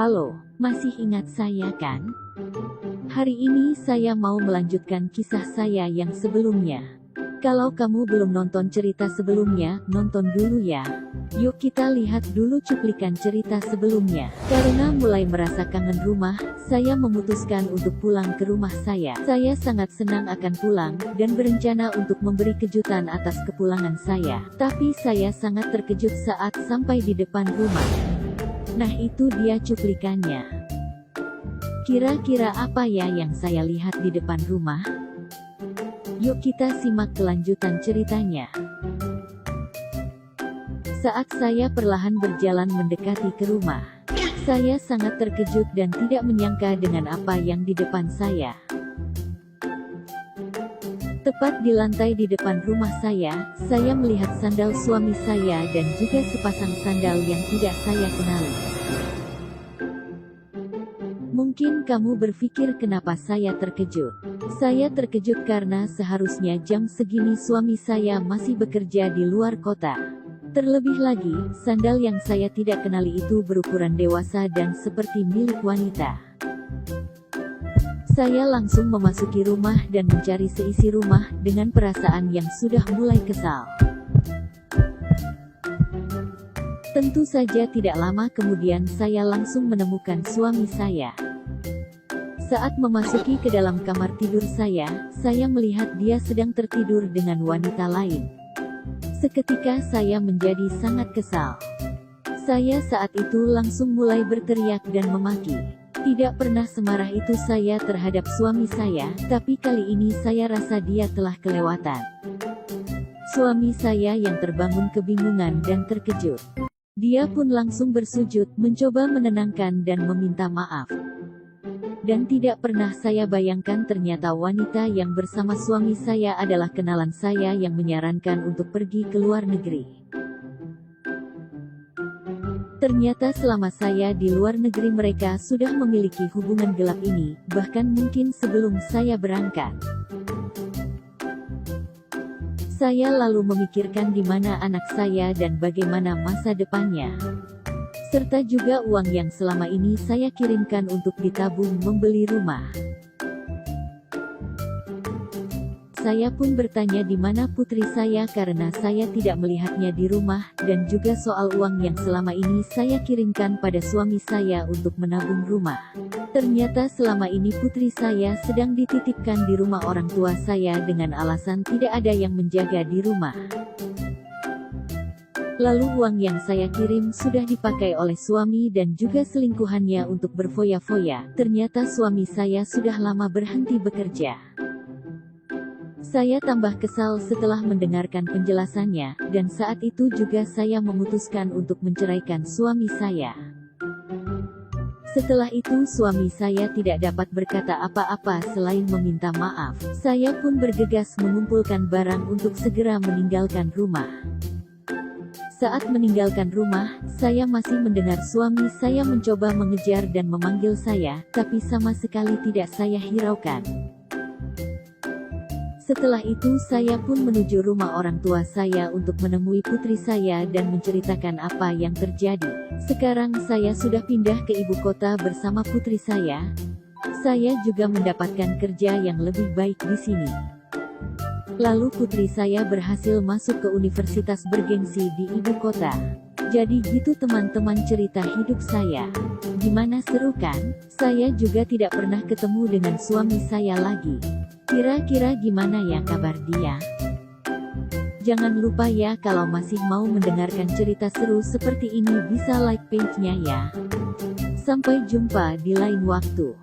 Halo, masih ingat saya kan? Hari ini saya mau melanjutkan kisah saya yang sebelumnya. Kalau kamu belum nonton cerita sebelumnya, nonton dulu ya. Yuk kita lihat dulu cuplikan cerita sebelumnya. Karena mulai merasa kangen rumah, saya memutuskan untuk pulang ke rumah saya. Saya sangat senang akan pulang, dan berencana untuk memberi kejutan atas kepulangan saya. Tapi saya sangat terkejut saat sampai di depan rumah. Nah itu dia cuplikannya. Kira-kira apa ya yang saya lihat di depan rumah? Yuk kita simak kelanjutan ceritanya. Saat saya perlahan berjalan mendekati ke rumah, saya sangat terkejut dan tidak menyangka dengan apa yang di depan saya. Tepat di lantai di depan rumah saya melihat sandal suami saya dan juga sepasang sandal yang tidak saya kenali. Mungkin kamu berpikir kenapa saya terkejut. Saya terkejut karena seharusnya jam segini suami saya masih bekerja di luar kota. Terlebih lagi, sandal yang saya tidak kenali itu berukuran dewasa dan seperti milik wanita. Saya langsung memasuki rumah dan mencari seisi rumah dengan perasaan yang sudah mulai kesal. Tentu saja tidak lama kemudian saya langsung menemukan suami saya. Saat memasuki ke dalam kamar tidur saya melihat dia sedang tertidur dengan wanita lain. Seketika saya menjadi sangat kesal. Saya saat itu langsung mulai berteriak dan memaki. Tidak pernah semarah itu saya terhadap suami saya, tapi kali ini saya rasa dia telah kelewatan. Suami saya yang terbangun kebingungan dan terkejut. Dia pun langsung bersujud, mencoba menenangkan dan meminta maaf. Dan tidak pernah saya bayangkan ternyata wanita yang bersama suami saya adalah kenalan saya yang menyarankan untuk pergi ke luar negeri. Ternyata selama saya di luar negeri mereka sudah memiliki hubungan gelap ini, bahkan mungkin sebelum saya berangkat. Saya lalu memikirkan di mana anak saya dan bagaimana masa depannya. Serta juga uang yang selama ini saya kirimkan untuk ditabung membeli rumah. Saya pun bertanya di mana putri saya karena saya tidak melihatnya di rumah, dan juga soal uang yang selama ini saya kirimkan pada suami saya untuk menabung rumah. Ternyata selama ini putri saya sedang dititipkan di rumah orang tua saya dengan alasan tidak ada yang menjaga di rumah. Lalu uang yang saya kirim sudah dipakai oleh suami dan juga selingkuhannya untuk berfoya-foya. Ternyata suami saya sudah lama berhenti bekerja. Saya tambah kesal setelah mendengarkan penjelasannya, dan saat itu juga saya memutuskan untuk menceraikan suami saya. Setelah itu suami saya tidak dapat berkata apa-apa selain meminta maaf. Saya pun bergegas mengumpulkan barang untuk segera meninggalkan rumah. Saat meninggalkan rumah, saya masih mendengar suami saya mencoba mengejar dan memanggil saya, tapi sama sekali tidak saya hiraukan. Setelah itu saya pun menuju rumah orang tua saya untuk menemui putri saya dan menceritakan apa yang terjadi. Sekarang saya sudah pindah ke ibu kota bersama putri saya. Saya juga mendapatkan kerja yang lebih baik di sini. Lalu putri saya berhasil masuk ke universitas bergengsi di ibu kota. Jadi gitu teman-teman cerita hidup saya. Gimana seru kan? Saya juga tidak pernah ketemu dengan suami saya lagi. Kira-kira gimana ya kabar dia? Jangan lupa ya kalau masih mau mendengarkan cerita seru seperti ini bisa like page-nya ya. Sampai jumpa di lain waktu.